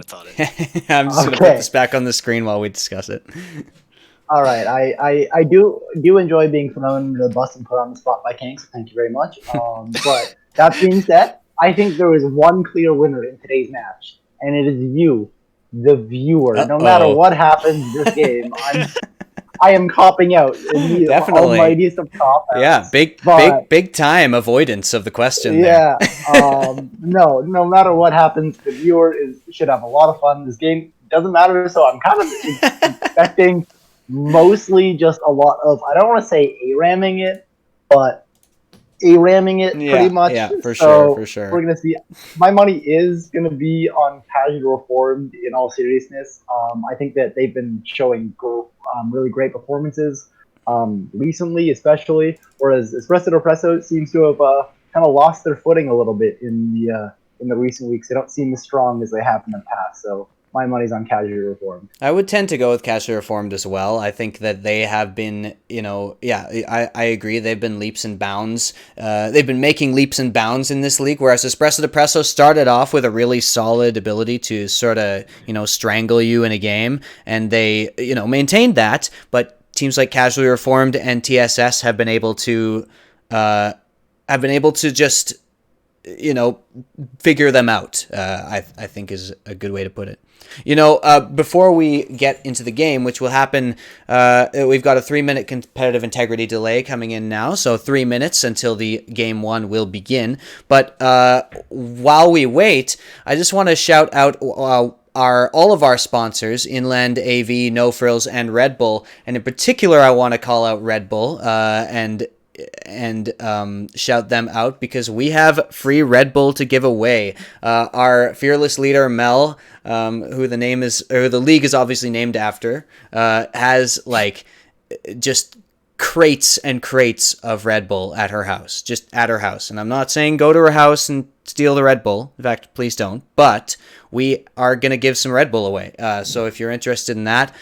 comments on it. I'm just gonna put this back on the screen while we discuss it. All right, I do enjoy being thrown under the bus and put on the spot by King, so thank you very much. But that being said, I think there is one clear winner in today's match, and it is you, the viewer. No matter what happens this game, I am copping out in the Definitely. almightiest of cop outs. Yeah, big time avoidance of the question. Yeah, no matter what happens, the viewer should have a lot of fun. This game doesn't matter, so I'm kind of expecting mostly just a lot of, I don't want to say A-ramming it, but A-ramming it pretty much. Yeah, for sure. We're going to see. My money is going to be on Casual Reformed in all seriousness. I think that they've been showing really great performances recently, especially, whereas Espresso Depresso seems to have kind of lost their footing a little bit in the recent weeks. They don't seem as strong as they have in the past, so my money's on Casually Reformed. I would tend to go with Casually Reformed as well. I think that they have been, I agree. They've been leaps and bounds. They've been making leaps and bounds in this league, whereas Espresso Depresso started off with a really solid ability to sort of, strangle you in a game, and they, maintained that. But teams like Casually Reformed and TSS have been able to just, figure them out. I think is a good way to put it. Before we get into the game, which will happen, we've got a 3-minute competitive integrity delay coming in now, so 3 minutes until the game 1 will begin. But while we wait, I just want to shout out all of our sponsors, Inland AV, No Frills, and Red Bull. And in particular, I want to call out Red Bull and shout them out because we have free Red Bull to give away. Our fearless leader MEL, who the league is obviously named after, has just crates and crates of Red Bull at her house, And I'm not saying go to her house and steal the Red Bull. In fact, please don't. But we are going to give some Red Bull away. So if you're interested in that,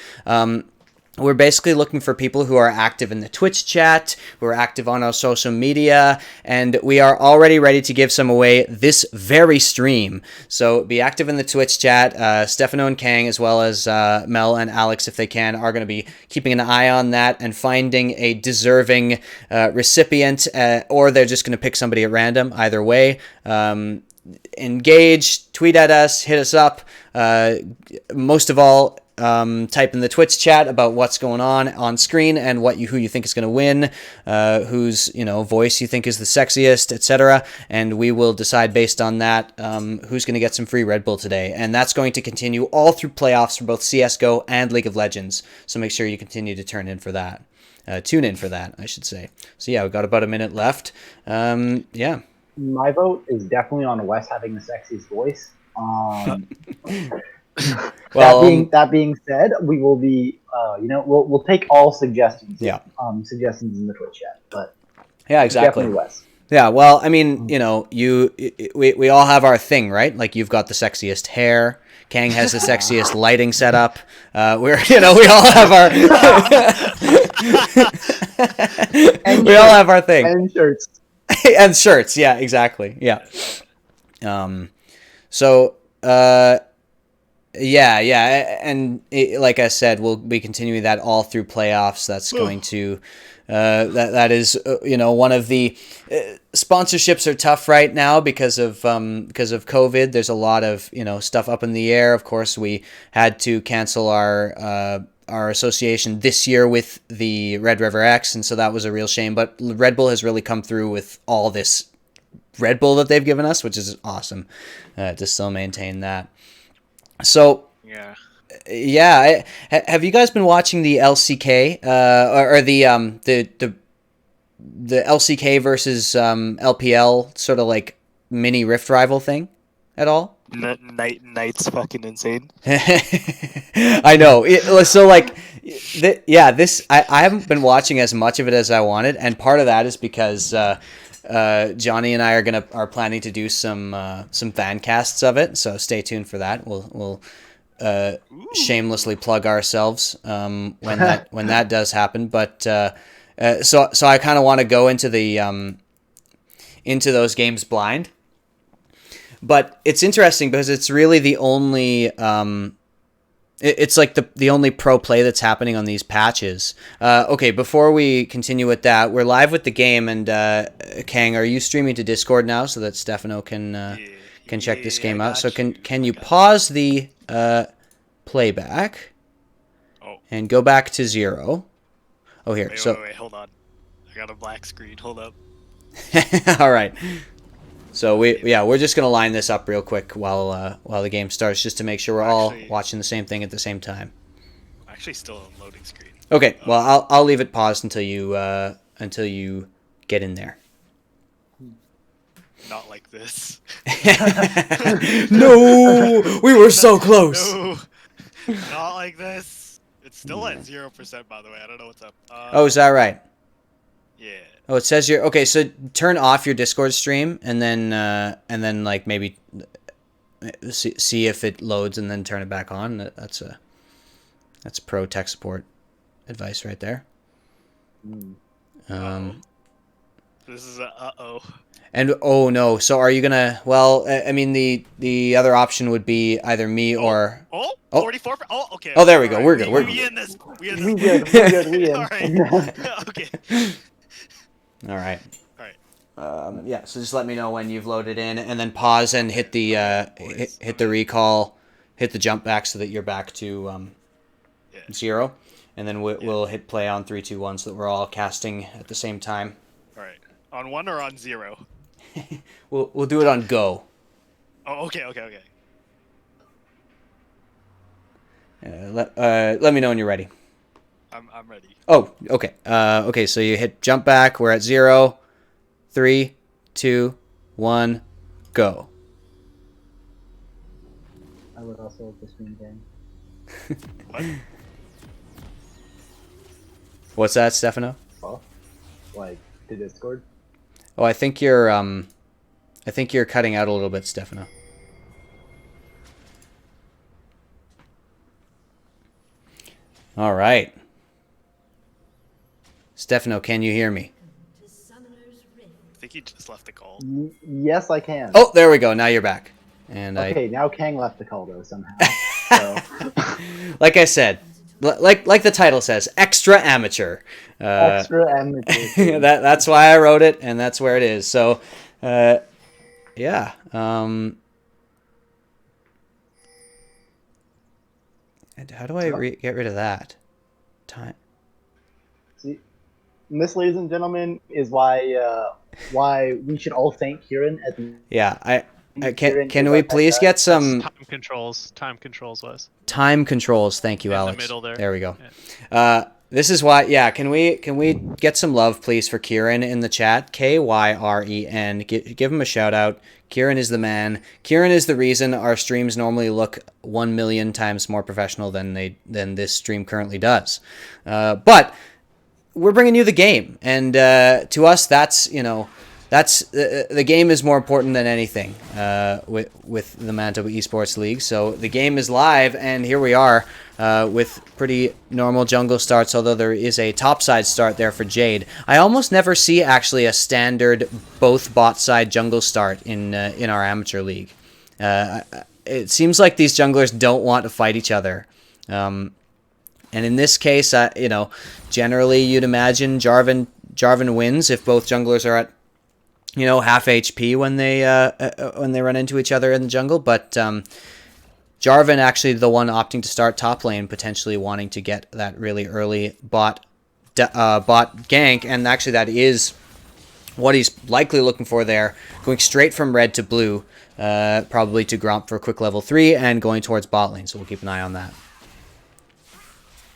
we're basically looking for people who are active in the Twitch chat, who are active on our social media, and we are already ready to give some away this very stream. So be active in the Twitch chat. Stefano and Kang, as well as Mel and Alex, if they can, are going to be keeping an eye on that and finding a deserving recipient, or they're just going to pick somebody at random. Either way, engage, tweet at us, hit us up. Most of all, type in the Twitch chat about what's going on screen and who you think is going to win, whose voice you think is the sexiest, etc. And we will decide based on that who's going to get some free Red Bull today. And that's going to continue all through playoffs for both CS:GO and League of Legends. So make sure you continue to tune in for that, I should say. So yeah, we've got about a minute left. Yeah. My vote is definitely on Wes having the sexiest voice. Well, that being said, we will be, we'll take all suggestions. Yeah. Suggestions in the Twitch chat, but yeah, exactly. Definitely Wes. Yeah, well, I mean, we all have our thing, right? Like you've got the sexiest hair. Kang has the sexiest lighting setup. We all have our. We all have our thing. And shirts. And shirts, yeah, exactly, yeah. And like I said, we'll be continuing that all through playoffs. That's going to, that is, one of the sponsorships are tough right now because of COVID. There's a lot of stuff up in the air. Of course, we had to cancel our association this year with the Red River X, and so that was a real shame. But Red Bull has really come through with all this Red Bull that they've given us, which is awesome to still maintain that. So have you guys been watching the LCK or the LCK versus LPL sort of like mini Rift rival thing at all? Night's fucking insane. I know. I haven't been watching as much of it as I wanted, and part of that is because Johnny and I are planning to do some fan casts of it, so stay tuned for that. We'll shamelessly plug ourselves when that does happen. But so I kind of want to go into those games blind. But it's interesting because it's really the only it's like the only pro play that's happening on these patches. Okay, before we continue with that, we're live with the game, and Kang, are you streaming to Discord now so that Stefano can check this game out? So can you pause the playback and go back to 0? Oh, here. Wait, hold on. I got a black screen. Hold up. All right. So we're just gonna line this up real quick while the game starts, just to make sure we're all watching the same thing at the same time. Actually, still on loading screen. Okay. Well, I'll leave it paused until you get in there. Not like this. No, we were so close. No, not like this. It's still at 0%, by the way. I don't know what's up. Oh, is that right? Yeah. Oh, it says you're okay. So turn off your Discord stream, and then like maybe see if it loads, and then turn it back on. That's pro tech support advice right there. This is a uh-oh. And oh no, so are you gonna? Well, I mean the other option would be either me or 44. Oh, okay. Oh, there we go. Right. We're good. We in this. We in. We good. All right. Okay. All right. All right. Yeah. So just let me know when you've loaded in, and then pause and hit the hit the recall, hit the jump back so that you're back to 0, and then we'll hit play on 3, 2, 1 so that we're all casting at the same time. All right. On 1 or on 0? We'll do it on go. Oh, okay. Let me know when you're ready. I'm ready. Oh, okay. Okay, so you hit jump back. We're at 0, 3, 2, 1, go. I would also like the stream game. What? What's that, Stefano? Oh, like the Discord? Oh, I think you're cutting out a little bit, Stefano. All right. Stefano, can you hear me? I think he just left the call. Yes, I can. Oh, there we go. Now you're back. And okay, now Kang left the call though somehow. So. Like I said, like the title says, extra amateur. Extra amateur. That's why I wrote it, and that's where it is. So, yeah. How do I get rid of that? Time. See, this, ladies and gentlemen, is why we should all thank Kieran at the. Yeah, can we please get some time controls, Wes? Time controls. Thank you, in Alex. The middle there. There we go. Yeah. This is why. Yeah, can we get some love, please, for Kieran in the chat? Kyren. Give him a shout out. Kieran is the man. Kieran is the reason our streams normally look 1 million times more professional than this stream currently does. But we're bringing you the game, and to us, that's the game is more important than anything with the Manitoba Esports League. So the game is live, and here we are with pretty normal jungle starts, although there is a topside start there for JaDe. I almost never see actually a standard both bot side jungle start in our amateur league. It seems like these junglers don't want to fight each other. And in this case, generally you'd imagine Jarvan wins if both junglers are at half HP when they run into each other in the jungle, but Jarvan actually the one opting to start top lane, potentially wanting to get that really early bot gank, and actually that is what he's likely looking for there, going straight from red to blue, probably to Gromp for a quick level 3 and going towards bot lane, so we'll keep an eye on that.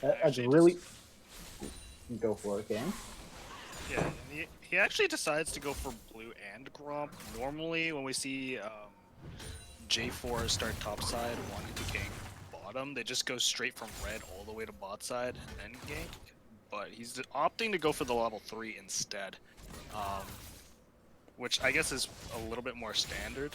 That's really... Go for it, gang. Yeah, he actually decides to go for blue and Gromp. Normally, when we see J4 start top side wanting to gank bottom, they just go straight from red all the way to bot side and then gank. But he's opting to go for the level 3 instead, which I guess is a little bit more standard.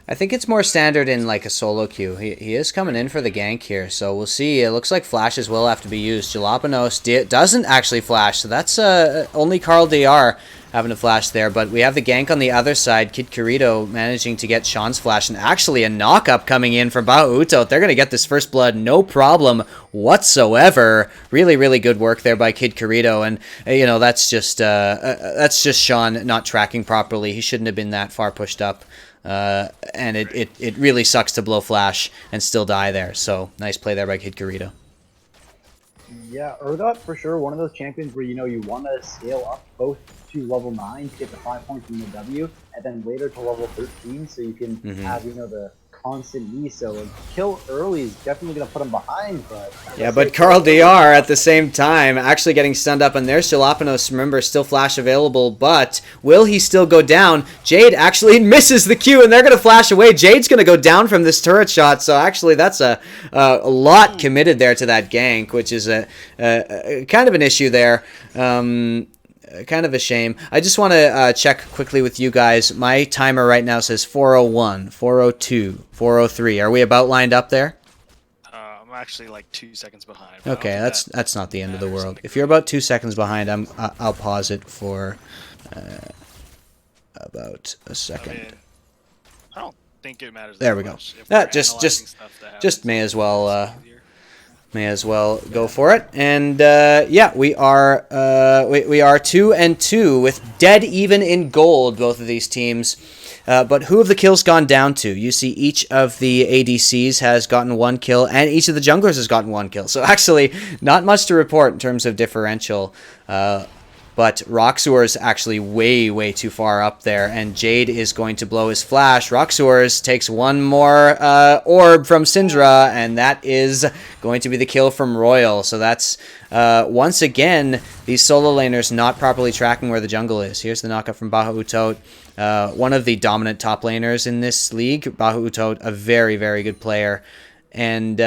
I think it's more standard in like a solo queue. He is coming in for the gank here, so we'll see. It looks like flashes will have to be used. Jolopenos doesn't actually flash, so that's only Karl DR having to flash there. But we have the gank on the other side. Kid Kirito managing to get Sean's flash, and actually a knock-up coming in from Bahoutot. They're going to get this first blood, no problem whatsoever. Really, really good work there by Kid Kirito, and that's just Sean not tracking properly. He shouldn't have been that far pushed up. And it really sucks to blow flash and still die there. So nice play there by Kid Kirito. Yeah, Urgot for sure, one of those champions where you want to scale up both to level 9 to get the 5 points in the W, and then later to level 13 so you can have the constant knee. So a kill early is definitely going to put him behind. But yeah, but Karl DR at the same time actually getting stunned up, and there's Jolopenos, remember, still flash available, but will he still go down? JaDe actually misses the Q, and they're going to flash away. JaDe's going to go down from this turret shot, so actually that's a lot committed there to that gank, which is a kind of an issue there. Kind of a shame. I just want to check quickly with you guys. My timer right now says 4:01, 4:02, 4:03. Are we about lined up there? I'm actually like 2 seconds behind. Okay, that's not the end of the world. If you're about 2 seconds behind, I'll pause it for about a second. I don't think it matters. There we go. Just may as well. May as well go for it. And yeah, we are 2-2 with dead even in gold, both of these teams. But who have the kills gone down to? You see each of the ADCs has gotten 1 kill, and each of the junglers has gotten 1 kill. So actually, not much to report in terms of differential. But RawkZoors actually way too far up there, and JaDe is going to blow his flash. RawkZoors takes 1 more orb from Syndra, and that is going to be the kill from Royal. So that's, once again, these solo laners not properly tracking where the jungle is. Here's the knockup from Bahoutot, one of the dominant top laners in this league. Bahoutot, a very good player. And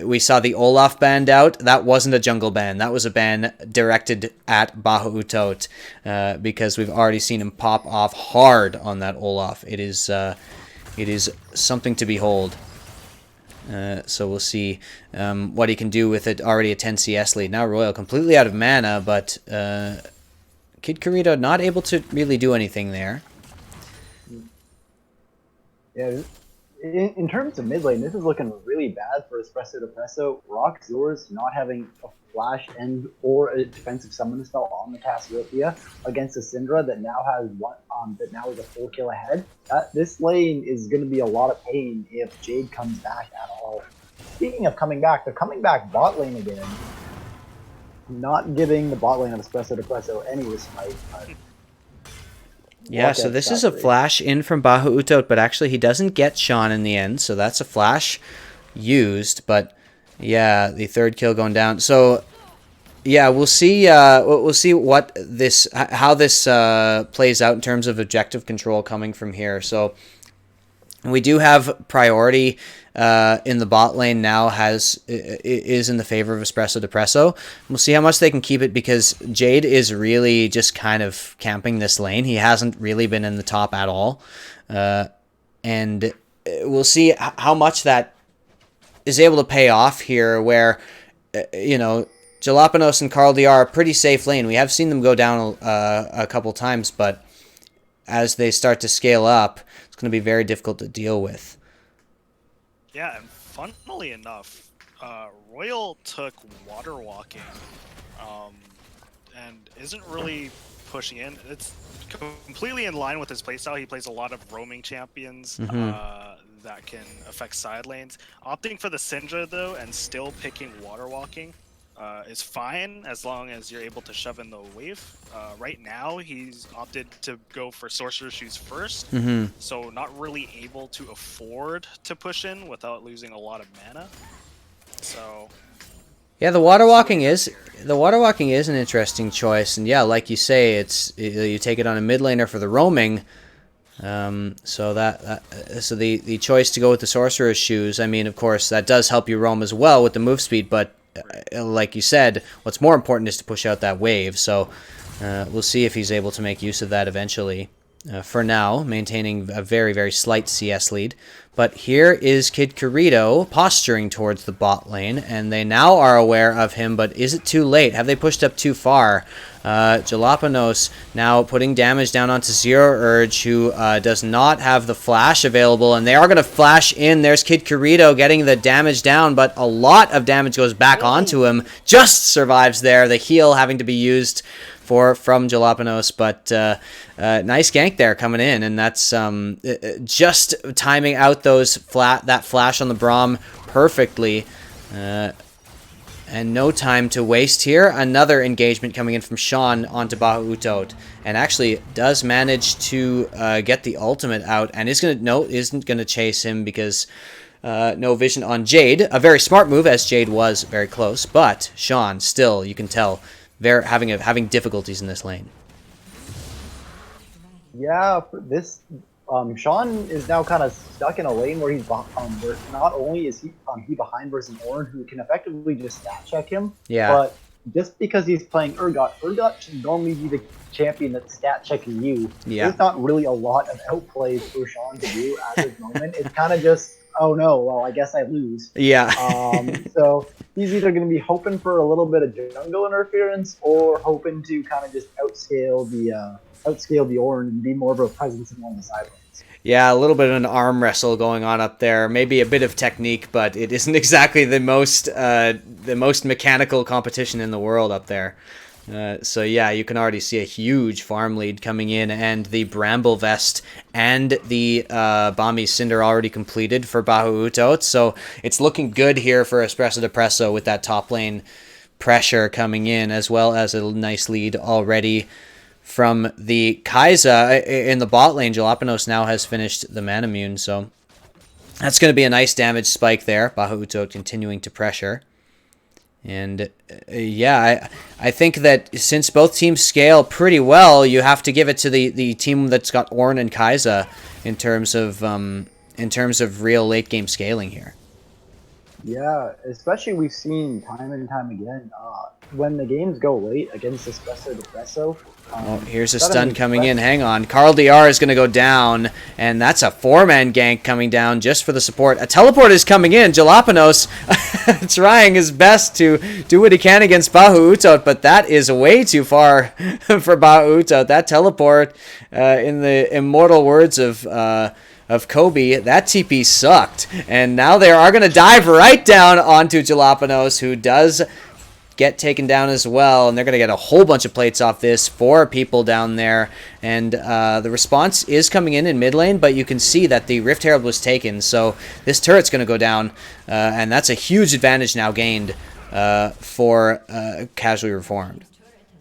we saw the Olaf banned out. That wasn't a jungle ban. That was a ban directed at Bahoutot because we've already seen him pop off hard on that Olaf. It is something to behold. So we'll see what he can do with it. Already a 10 CS lead. Now Royal completely out of mana, but Kid Kirito not able to really do anything there. Yeah. In terms of mid lane, this is looking really bad for Espresso Depresso. RawkZoors not having a flash end or a defensive summon spell on the Cassiopeia against a Syndra that now has is a full kill ahead. This lane is going to be a lot of pain if JaDe comes back at all. Speaking of coming back, they're coming back bot lane again, not giving the bot lane of Espresso Depresso any respite. Yeah, so this is a flash in from Bahoutot, but actually he doesn't get Sean in the end, so that's a flash used, but yeah, the 3rd kill going down. So yeah, we'll see what this how this plays out in terms of objective control coming from here. So we do have priority in the bot lane now is in the favor of Espresso Depresso. We'll see how much they can keep it because JaDe is really just kind of camping this lane. He hasn't really been in the top at all. And we'll see how much that is able to pay off here where, Jolopenos and Karl DR are a pretty safe lane. We have seen them go down a couple times, but as they start to scale up, it's going to be very difficult to deal with. Yeah, and funnily enough, Royal took water walking and isn't really pushing in. It's completely in line with his playstyle. He plays a lot of roaming champions that can affect side lanes. Opting for the Syndra, though, and still picking water walking is fine as long as you're able to shove in the wave. Right now, he's opted to go for Sorcerer's Shoes first, so not really able to afford to push in without losing a lot of mana. So yeah, the water walking is an interesting choice, and yeah, like you say, you take it on a mid laner for the roaming. So the choice to go with the Sorcerer's Shoes, I mean, of course, that does help you roam as well with the move speed, but like you said, what's more important is to push out that wave. So we'll see if he's able to make use of that eventually. For now, maintaining a very slight CS lead. But here is Kid Kirito posturing towards the bot lane, and they now are aware of him, but is it too late? Have they pushed up too far? Jolopenos now putting damage down onto Zero Urge, who does not have the flash available, and they are going to flash in. There's Kid Kirito getting the damage down, but a lot of damage goes back onto him. Just survives there. The heal having to be used from Jolopenos, but nice gank there coming in, and that's just timing out that flash on the Braum perfectly. And no time to waste here. Another engagement coming in from Shen onto Bahoutot, and actually does manage to get the ultimate out, and isn't gonna chase him because no vision on JaDe. A very smart move, as JaDe was very close, but Shen still, you can tell, having difficulties in this lane. Yeah, for this, Shen is now kind of stuck in a lane where where not only is he behind versus Ornn, who can effectively just stat check him, but just because he's playing Urgot should normally be the champion that's stat checking you. There's not really a lot of outplays for Shen to do at this moment. It's kind of just, oh no, well, I guess I lose. So he's either going to be hoping for a little bit of jungle interference or hoping to kind of just outscale the Ornn and be more of a presence along the sidelines. Yeah, a little bit of an arm wrestle going on up there. Maybe a bit of technique, but it isn't exactly the most mechanical competition in the world up there. So yeah, you can already see a huge farm lead coming in, and the Bramble Vest and the Bombi Cinder already completed for Bahoutot. So it's looking good here for Espresso Depresso with that top lane pressure coming in, as well as a nice lead already from the Kai'Sa in the bot lane. Jolopenos now has finished the Manamune, so that's going to be a nice damage spike there. Bahoutot continuing to pressure. And yeah, I think that since both teams scale pretty well, you have to give it to the team that's got Ornn and Kai'Sa in terms of real late game scaling here. Yeah, especially we've seen time and time again when the games go late against Espresso Depresso. Here's a stun coming in. Hang on. Karl DR is going to go down, and that's a 4-man gank coming down just for the support. A teleport is coming in. Jolopenos trying his best to do what he can against Bahoutot, but that is way too far for Bahoutot. That teleport, in the immortal words of Kobe, that TP sucked. And now they are going to dive right down onto Jolopenos, who does get taken down as well, and they're going to get a whole bunch of plates off this. 4 people down there, and the response is coming in mid lane, but you can see that the Rift Herald was taken, so this turret's going to go down, and that's a huge advantage now gained for Casually Reformed.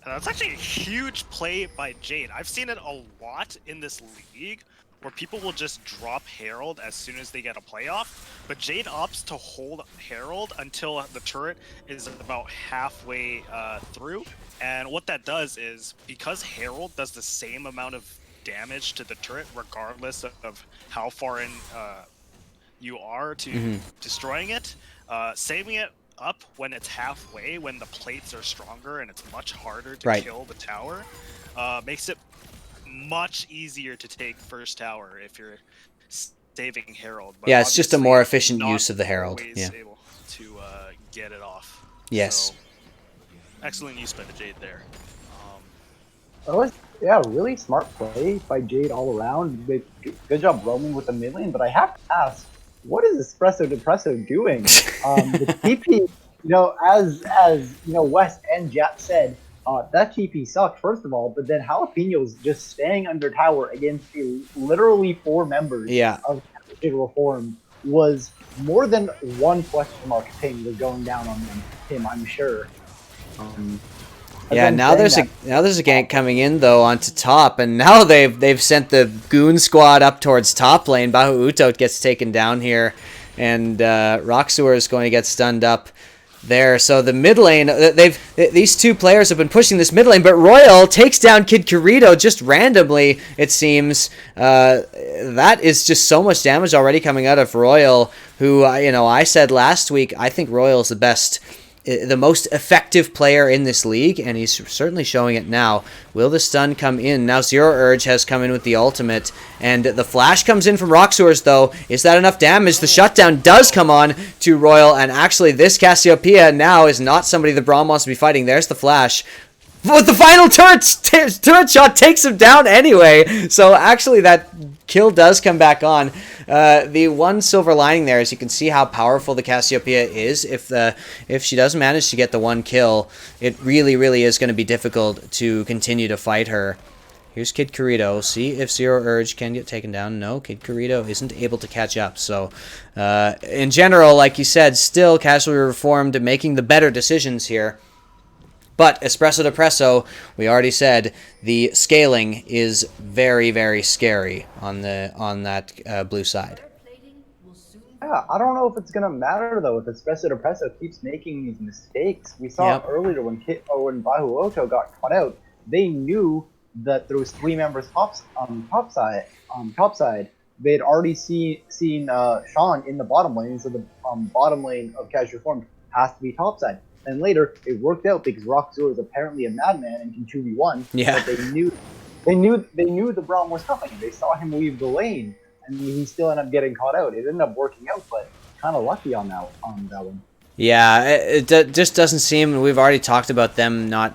That's actually a huge play by JaDe. I've seen it a lot in this league, where people will just drop Herald as soon as they get a playoff, but JaDe opts to hold Herald until the turret is about halfway through. And what that does is, because Herald does the same amount of damage to the turret regardless of how far in you are to destroying it, saving it up when it's halfway, when the plates are stronger and it's much harder to kill the tower, makes it much easier to take first tower if you're saving Herald. But yeah, it's just a more efficient use of the Herald. Yeah, able to get it off. Yes. So, excellent use by the JaDe there. Really smart play by JaDe all around. Good job roaming with the mid lane, but I have to ask, what is Espresso Depresso doing? The TP, as Wes and Jap said, that TP sucked, first of all, but then Jalapeno's just staying under tower against literally 4 members of Casual Reform was more than one question mark ping was going down on him, I'm sure. Yeah, now there's a gank coming in though onto top, and now they've sent the goon squad up towards top lane. Bahoutot gets taken down here, and RawkZoors is going to get stunned up there. So the mid lane, these 2 players have been pushing this mid lane, but Royal takes down Kid Kirito just randomly, it seems. That is just so much damage already coming out of Royal, who I said last week I think Royal is the best the most effective player in this league, and he's certainly showing it now. Will the stun come in? Now Zero Urge has come in with the ultimate, and the flash comes in from RawkZoors, though. Is that enough damage? The shutdown does come on to Royal, and actually this Cassiopeia now is not somebody the Braum wants to be fighting. There's the flash. But the final turret shot takes him down anyway. So actually that kill does come back on. The one silver lining there is you can see how powerful the Cassiopeia is. If she does manage to get the one kill, it really is going to be difficult to continue to fight her. Here's Kid Kirito. See if Zero Urge can get taken down. No, Kid Kirito isn't able to catch up. So, in general, like you said, still Casually Reformed making the better decisions here. But Espresso Depresso, we already said, the scaling is very scary on that blue side. Yeah, I don't know if it's gonna matter though if Espresso Depresso keeps making these mistakes. We saw earlier when Bahoutot got caught out, they knew that there was 3 members topside. They had already seen Shen in the bottom lane, so the bottom lane of Casual Reformed has to be topside. And later, it worked out because RawkZoors is apparently a madman and can 2v1. Yeah. But they knew the Braum was coming. They saw him leave the lane, and he still ended up getting caught out. It ended up working out, but kind of lucky on that one. Yeah, it just doesn't seem. We've already talked about them not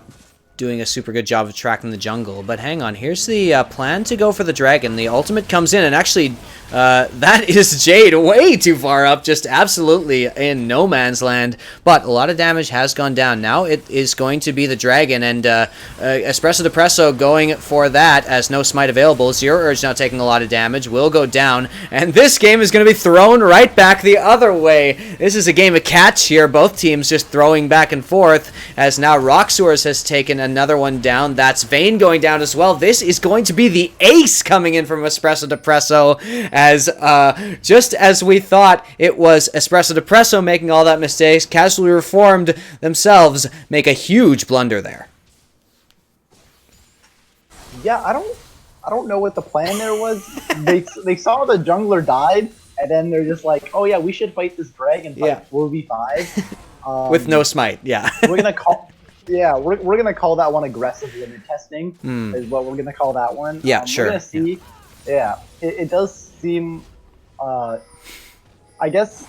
doing a super good job of tracking the jungle. But hang on, here's the plan to go for the dragon. The ultimate comes in, and actually, that is JaDe way too far up, just absolutely in no man's land. But a lot of damage has gone down. Now it is going to be the dragon, and Espresso Depresso going for that as no smite available. Zero Urge now taking a lot of damage, will go down, and this game is going to be thrown right back the other way. This is a game of catch here, both teams just throwing back and forth, as now RawkZoors has taken another one down. That's Vayne going down as well. This is going to be the ace coming in from Espresso Depresso, as just as we thought it was Espresso Depresso making all that mistakes, Casually Reformed themselves make a huge blunder there. Yeah, I don't know what the plan there was. They saw the jungler died, and then they're just like, oh yeah, we should fight this dragon fight 4v5 with no smite. Yeah. we're gonna call that one aggressive limit testing. Is what we're gonna call that one. Yeah, sure. We're gonna see. Yeah, it does seem. I guess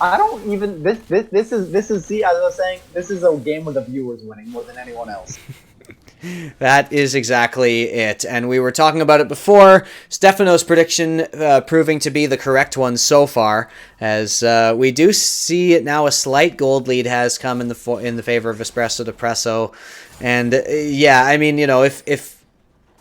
I don't even. This is. See, as I was saying, this is a game with the viewers winning more than anyone else. That is exactly it, and we were talking about it before. Stefano's prediction proving to be the correct one so far, as we do see it now. A slight gold lead has come in the favor of Espresso Depresso, and yeah, I mean, you know, if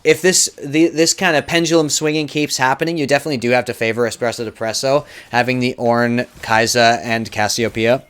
this kind of pendulum swinging keeps happening, you definitely do have to favor Espresso Depresso, having the Ornn, Kai'Sa, and Cassiopeia.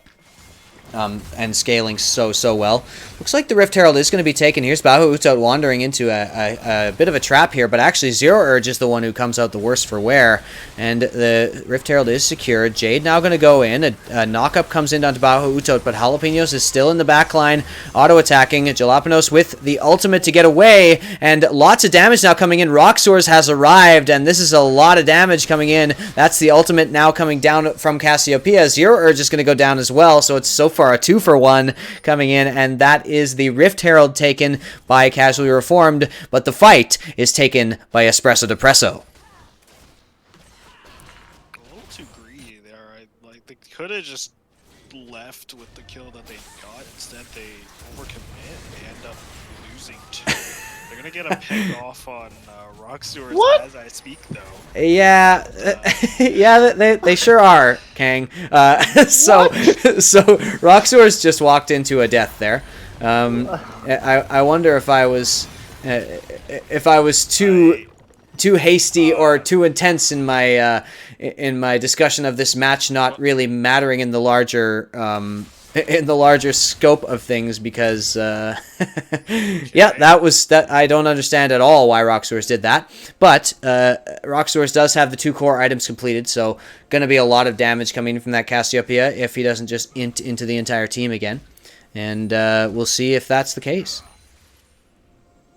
And scaling so well. Looks like the Rift Herald is going to be taken. Here's Bahoutot wandering into a bit of a trap here, but actually Zero Urge is the one who comes out the worst for wear, and the Rift Herald is secured. JaDe now going to go in. A knock-up comes in onto Bahoutot, but Jolopenos is still in the back line, auto-attacking. Jolopenos with the ultimate to get away, and lots of damage now coming in. RawkZoors has arrived, and this is a lot of damage coming in. That's the ultimate now coming down from Cassiopeia. Zero Urge is going to go down as well, so it's so far a 2-for-1 coming in, and that is the Rift Herald taken by Casually Reformed, but the fight is taken by Espresso Depresso. A little too greedy there. Like they could have just left with the kill that they got. Instead, they overcommit. They end up losing 2. They're gonna get a pick off on RawkZoors as I speak, though. Yeah, yeah, they sure are, Kang. So RawkZoors just walked into a death there. I wonder if I was too hasty or too intense in my discussion of this match not really mattering in the larger scope of things, because yeah, that I don't understand at all why RawkZoors did that, but RawkZoors does have the 2 core items completed, so gonna be a lot of damage coming from that Cassiopeia if he doesn't just int into the entire team again, and we'll see if that's the case.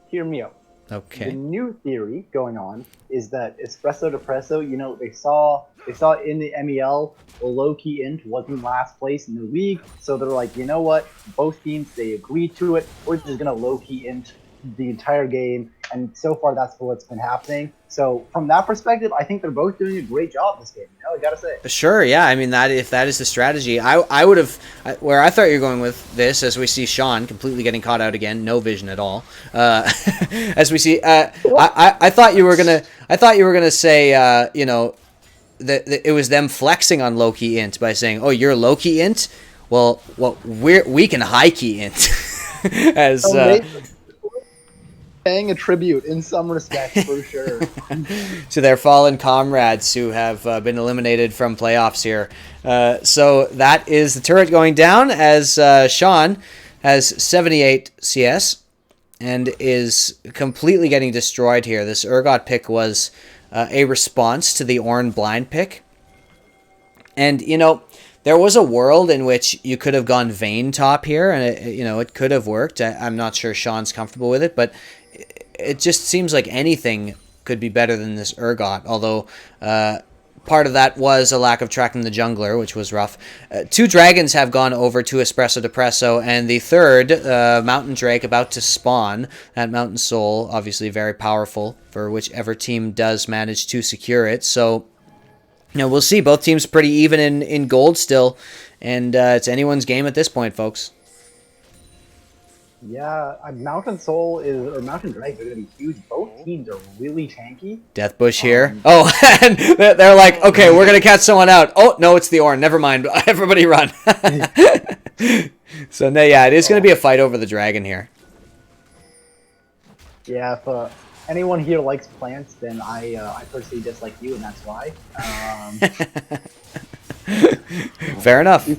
Hear me out. The Okay. new theory going on is that Espresso Depresso, they saw in the MEL the low-key int wasn't last place in the league, so they're like, you know what? Both teams, they agreed to it. We're just gonna low-key int the entire game, and so far that's what's been happening. So from that perspective, I think they're both doing a great job this game. I gotta say. Sure, yeah. I mean, if that is the strategy, I would have where I thought you were going with this, as we see Sean completely getting caught out again, no vision at all. As we see, I thought you were gonna say, that it was them flexing on low key int by saying, "Oh, you're low key int." Well, we can high key int. As paying a tribute in some respects for sure to their fallen comrades who have been eliminated from playoffs here. So that is the turret going down as Sean has 78 CS and is completely getting destroyed here. This Urgot pick was a response to the Ornn blind pick. And, there was a world in which you could have gone Vayne top here, and it could have worked. I'm not sure Sean's comfortable with it, but it just seems like anything could be better than this Urgot, although part of that was a lack of tracking the jungler, which was rough. 2 dragons have gone over to Espresso Depresso, and the third, Mountain Drake, about to spawn. That Mountain Soul, obviously very powerful for whichever team does manage to secure it. So, we'll see. Both teams pretty even in gold still, and it's anyone's game at this point, folks. Yeah, Mountain Soul or Mountain Drake are going to be huge. Both teams are really tanky. Death Bush here. And they're like, okay, we're going to catch someone out. Oh, no, it's the Ornn. Never mind. Everybody run. So, no, yeah, it is going to be a fight over the dragon here. Yeah, if anyone here likes plants, then I personally dislike you, and that's why. Fair enough. We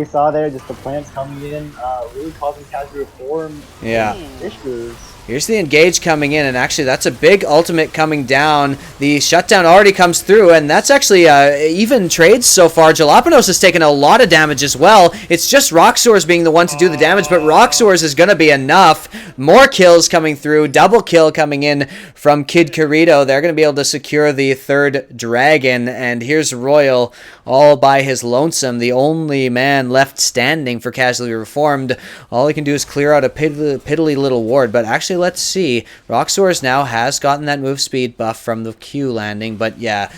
saw there just the plants coming in, really causing casual reform. Yeah. Issues. Here's the engage coming in, and actually that's a big ultimate coming down. The shutdown already comes through, and that's actually even trades so far. Jolopenos has taken a lot of damage as well. It's just RawkZoors being the one to do the damage, but RawkZoors is going to be enough. More kills coming through. Double kill coming in from Kid Kirito. They're going to be able to secure the third dragon, and here's Royal all by his lonesome, the only man left standing for Casually Reformed. All he can do is clear out a piddly little ward, but actually, let's see. RawkZoors now has gotten that move speed buff from the Q landing, but yeah,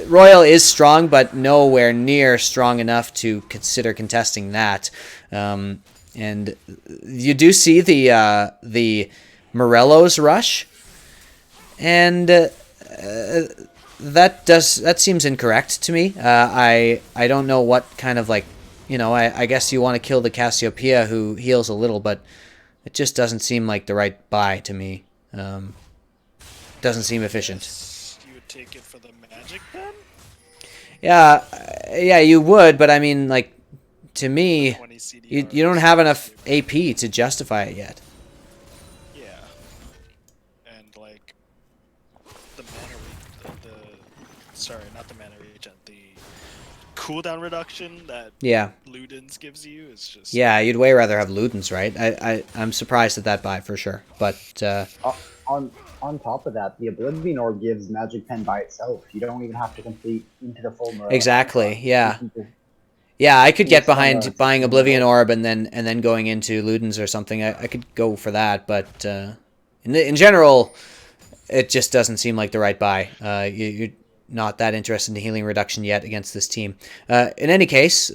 Royal is strong, but nowhere near strong enough to consider contesting that. And you do see the Morello's rush, and that seems incorrect to me. I don't know what kind of I guess you want to kill the Cassiopeia who heals a little, but it just doesn't seem like the right buy to me. Doesn't seem efficient. You would take it for the magic then? Yeah, you would, but I mean, to me, 20 CDRs. you don't have enough AP to justify it yet. Yeah. And the mana sorry, not the mana regen, the cooldown reduction that Ludens gives you is just... Yeah, you'd way rather have Ludens, right? I'm surprised at that buy for sure, but... On top of that, the Oblivion Orb gives Magic Pen by itself. You don't even have to complete into the full Morello. Exactly, yeah. Yeah, I could get behind buying Oblivion Orb and then going into Ludens or something. I could go for that, but in general, it just doesn't seem like the right buy. You're not that interested in healing reduction yet against this team. In any case,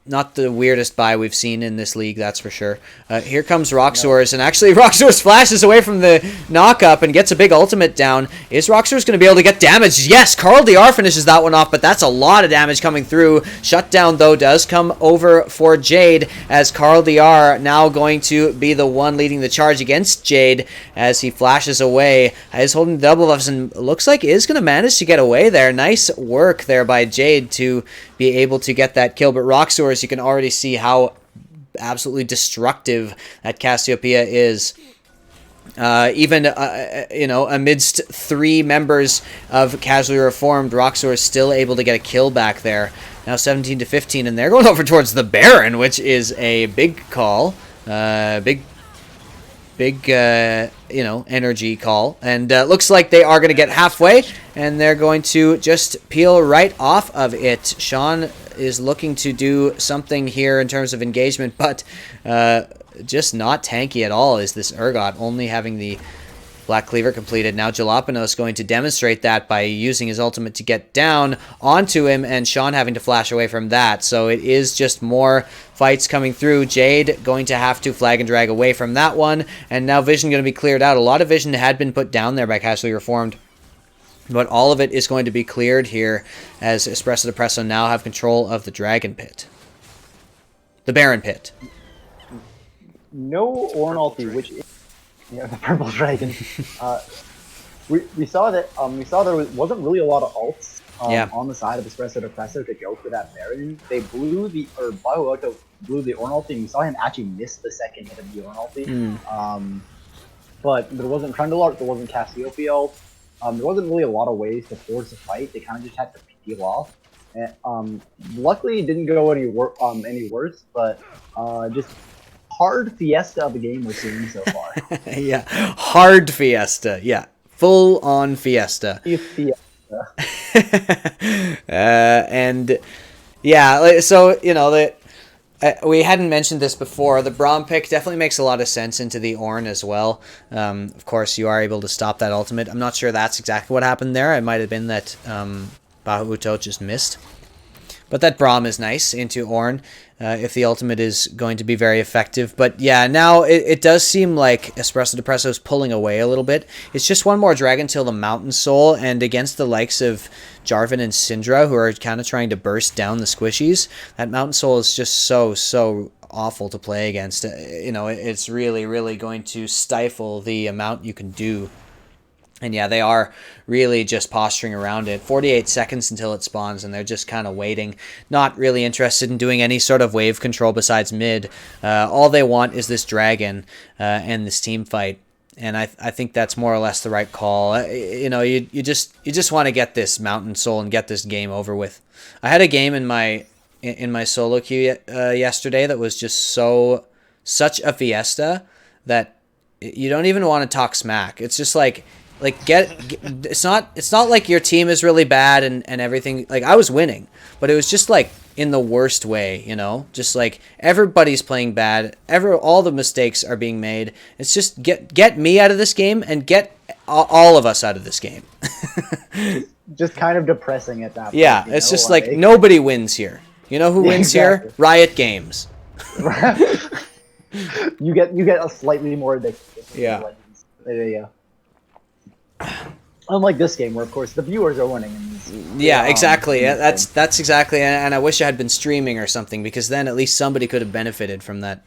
not the weirdest buy we've seen in this league, that's for sure. Here comes RawkZoors, and actually RawkZoors flashes away from the knock-up and gets a big ultimate down. Is RawkZoors going to be able to get damage? Yes, Karl DR finishes that one off, but that's a lot of damage coming through. Shutdown, though, does come over for JaDe, as Karl DR now going to be the one leading the charge against JaDe as he flashes away. Is holding the double buffs and looks like is going to manage to get away there. Nice work there by JaDe to be able to get that kill, but RawkZoors, you can already see how absolutely destructive that Cassiopeia is. Even amidst 3 members of Casually Reformed, RawkZoors is still able to get a kill back there. Now 17-15, and they're going over towards the Baron, which is a big call. Big energy call. And looks like they are going to get halfway, and they're going to just peel right off of it. Sean is looking to do something here in terms of engagement, but just not tanky at all is this Urgot, only having the Black Cleaver completed. Now Jolopenos going to demonstrate that by using his ultimate to get down onto him, and Sean having to flash away from that. So it is just more fights coming through. JaDe going to have to flag and drag away from that one, and now vision going to be cleared out. A lot of vision had been put down there by Casually Reformed, but all of it is going to be cleared here as Espresso Depresso now have control of the Dragon Pit. The Baron Pit. No Ornn ulti, which is the purple dragon. We saw that there wasn't really a lot of ults on the side of Espresso Depresso to go for that Baron. They Bahoutot blew the Ornn ulti, and we saw him actually miss the second hit of the Ornn ulti. But there wasn't Trundle art, there wasn't Cassiopeia ult. There wasn't really a lot of ways to force a fight. They kind of just had to peel off. And, luckily, it didn't go any worse, but just hard fiesta of a game we're seeing so far. Yeah, hard fiesta. Yeah, full on fiesta. And yeah, so we hadn't mentioned this before. The Braum pick definitely makes a lot of sense into the Ornn as well. Of course, you are able to stop that ultimate. I'm not sure that's exactly what happened there. It might have been that Bahoutot just missed. But that Braum is nice into Ornn if the ultimate is going to be very effective. But yeah, now it does seem like Espresso Depresso is pulling away a little bit. It's just one more Dragon till the Mountain Soul, and against the likes of Jarvan and Syndra, who are kind of trying to burst down the squishies, that Mountain Soul is just so awful to play against. It's really, really going to stifle the amount you can do. And yeah, they are really just posturing around it. 48 seconds until it spawns, and they're just kind of waiting. Not really interested in doing any sort of wave control besides mid. All they want is this dragon and this team fight. And I think that's more or less the right call. You just want to get this Mountain Soul and get this game over with. I had a game in my solo queue yesterday that was just such a fiesta that you don't even want to talk smack. It's just like it's not like your team is really bad and everything. Like, I was winning, but it was just like in the worst way, just like everybody's playing bad. All the mistakes are being made. It's just get me out of this game and get all of us out of this game. Just kind of depressing at that point. Yeah, it's just like nobody wins here. You know who wins here? Riot Games. You get a slightly more addictive. Yeah. There you go. Unlike this game, where of course the viewers are winning. Yeah, exactly. That's exactly. And I wish I had been streaming or something, because then at least somebody could have benefited from that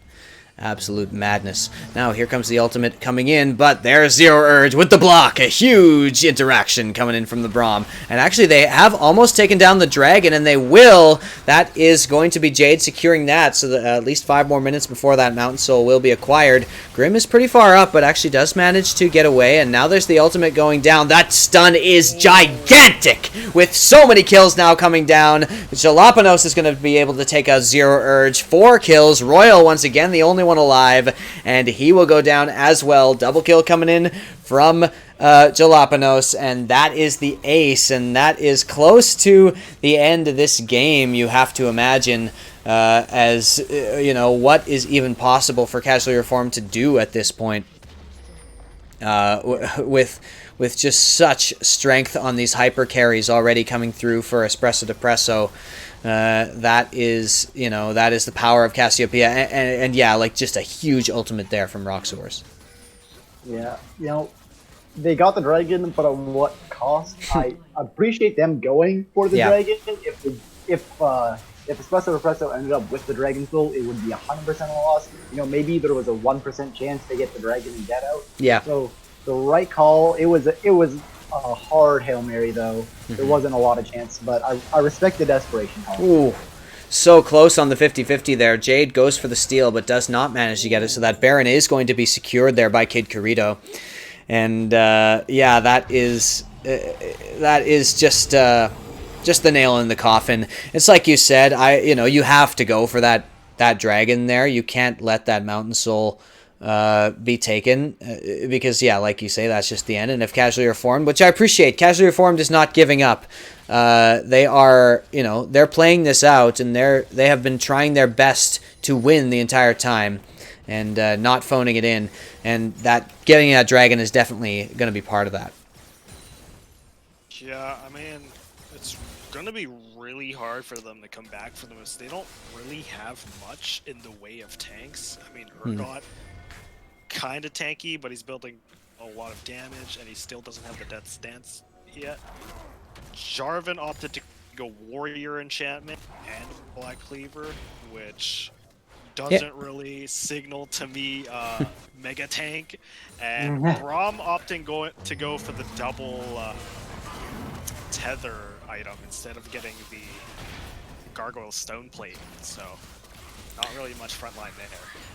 absolute madness. Now here comes the ultimate coming in, but there's Zero Urge with the block. A huge interaction coming in from the Braum. And actually they have almost taken down the dragon, and they will. That is going to be JaDe securing that, so that at least 5 more minutes before that Mountain Soul will be acquired. Grim is pretty far up, but actually does manage to get away, and now there's the ultimate going down. That stun is gigantic, with so many kills now coming down. Jolopenos is going to be able to take out Zero Urge. 4 kills. Royal once again, the only one alive, and he will go down as well. Double kill coming in from Jolopenos, and that is the ace, and that is close to the end of this game, you have to imagine, as what is even possible for Casually Reformed to do at this point, with just such strength on these hyper carries already coming through for Espresso Depresso. That is the power of Cassiopeia, and yeah, like just a huge ultimate there from RawkZoors. Yeah, they got the dragon, but at what cost? I appreciate them going for the dragon. If Espresso Depresso ended up with the dragon soul, it would be 100% a loss. Maybe there was a 1% chance to get the dragon and get out. Yeah. So the right call. It was a hard Hail Mary, though. There wasn't a lot of chance, but I respect the desperation call. Ooh, so close on the 50-50 there. JaDe goes for the steal, but does not manage to get it, so that Baron is going to be secured there by Kid Kirito. And, yeah, that is just the nail in the coffin. It's like you said, you have to go for that dragon there. You can't let that Mountain Soul be taken because, yeah, like you say, that's just the end. And if Casually Reformed, which I appreciate, Casually Reformed is not giving up. They are, they're playing this out, and they have been trying their best to win the entire time and not phoning it in. And that getting that dragon is definitely going to be part of that. Yeah, I mean, it's going to be really hard for them to come back from this. They don't really have much in the way of tanks. I mean, Urgot, kind of tanky, but he's building a lot of damage, and he still doesn't have the death stance yet. Jarvan opted to go Warrior Enchantment and Black Cleaver, which doesn't really signal to me Mega Tank. And Braum opting to go for the double tether item instead of getting the Gargoyle Stone Plate, so not really much frontline there.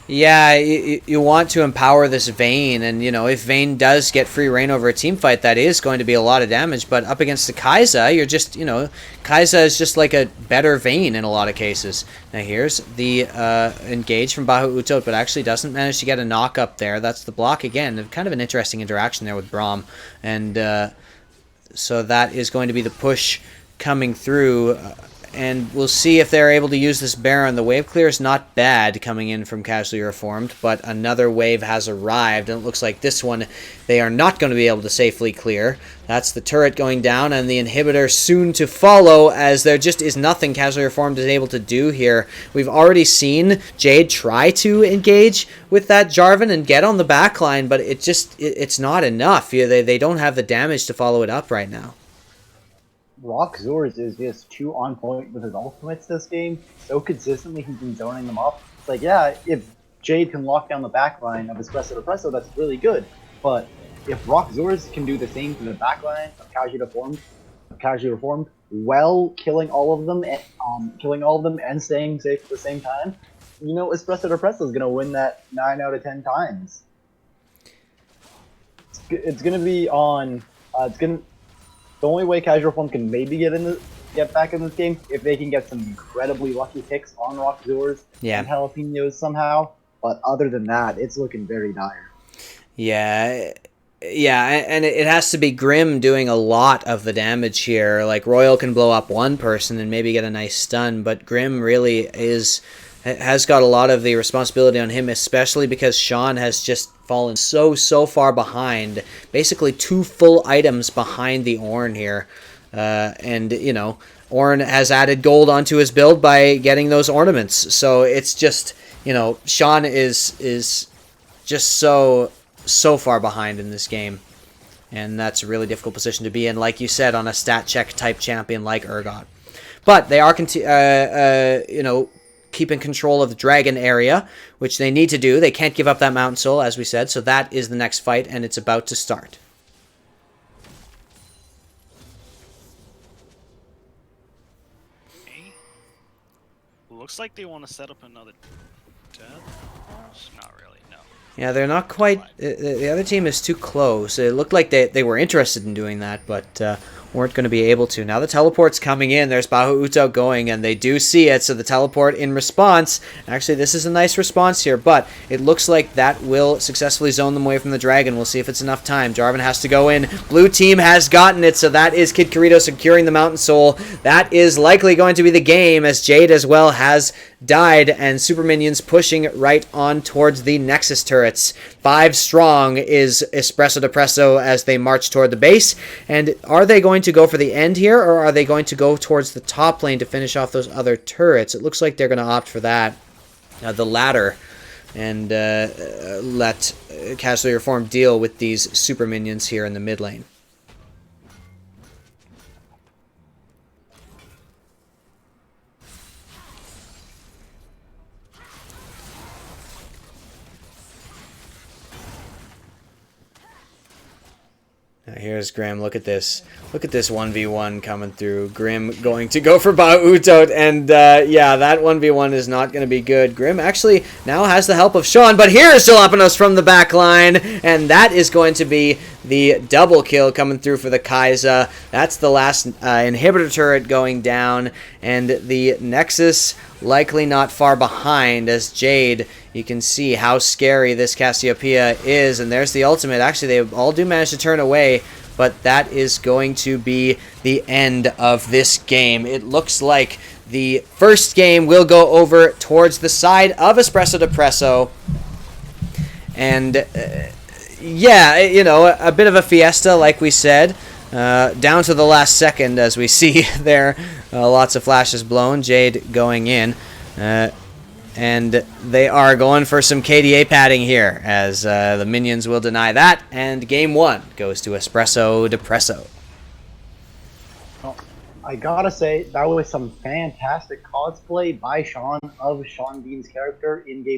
Yeah, you want to empower this Vayne, and if Vayne does get free reign over a team fight, that is going to be a lot of damage. But up against the Kai'Sa, you're just Kai'Sa is just like a better Vayne in a lot of cases. Now here's the engage from Bahoutot, but actually doesn't manage to get a knock up there. That's the block again. Kind of an interesting interaction there with Braum, and so that is going to be the push coming through. And we'll see if they're able to use this Baron. The wave clear is not bad coming in from Casually Reformed, but another wave has arrived, and it looks like this one they are not going to be able to safely clear. That's the turret going down, and the inhibitor soon to follow, as there just is nothing Casually Reformed is able to do here. We've already seen JaDe try to engage with that Jarvan and get on the backline, but it's not enough. They don't have the damage to follow it up right now. RawkZoors is just too on point with his ultimates this game. So consistently, he's been zoning them up. It's like, yeah, if JaDe can lock down the backline of Espresso Depresso, that's really good. But if RawkZoors can do the same to the backline of Casually Reformed, well, killing all of them and staying safe at the same time, Espresso Depresso is gonna win that 9 out of 10 times. It's gonna be on. The only way Casual Reformed can maybe get back in this game if they can get some incredibly lucky picks on RawkZoors and Jalapenos somehow. But other than that, it's looking very dire. Yeah, and it has to be Grim doing a lot of the damage here. Like, Royal can blow up one person and maybe get a nice stun, but Grim really has got a lot of the responsibility on him, especially because Shen has just fallen so far behind, basically 2 full items behind the Ornn here. And Ornn has added gold onto his build by getting those ornaments, so it's just Shen is just so far behind in this game, and that's a really difficult position to be in, like you said, on a stat check type champion like Urgot. But they are keeping control of the dragon area, which they need to do. They can't give up that Mountain Soul, as we said, so that is the next fight, and it's about to start. Okay. Looks like they want to set up another death. Not really, no. Yeah, they're not quite... The other team is too close. It looked like they were interested in doing that, but weren't going to be able to. Now the teleport's coming in. There's Bahoutot going, and they do see it, so the teleport in response. Actually, this is a nice response here, but it looks like that will successfully zone them away from the dragon. We'll see if it's enough time. Jarvan has to go in. Blue team has gotten it, so that is Kid Kirito securing the Mountain Soul. That is likely going to be the game, as JaDe as well has died, and super minions pushing right on towards the Nexus turrets. 5 strong is Espresso Depresso as they march toward the base. And are they going to go for the end here, or are they going to go towards the top lane to finish off those other turrets? It looks like they're going to opt for that, the latter, and let Casually Reformed deal with these super minions here in the mid lane. Now here's Graham. Look at this. Look at this 1v1 coming through. Grim going to go for Bahoutot, and yeah, that 1v1 is not going to be good. Grim actually now has the help of Sean, but here is Jolopenos from the back line, and that is going to be the double kill coming through for the Kai'Sa. That's the last inhibitor turret going down, and the Nexus likely not far behind as JaDe, you can see how scary this Cassiopeia is, and there's the ultimate. Actually, they all do manage to turn away, but that is going to be the end of this game. It looks like the first game will go over towards the side of Espresso Depresso. And, yeah, you know, a bit of a fiesta, like we said. Down to the last second, as we see there. Lots of flashes blown. JaDe going in. And they are going for some KDA padding here, as the minions will deny that. And game 1 goes to Espresso Depresso. Well, I gotta say, that was some fantastic cosplay by Sean of Sean Bean's character in game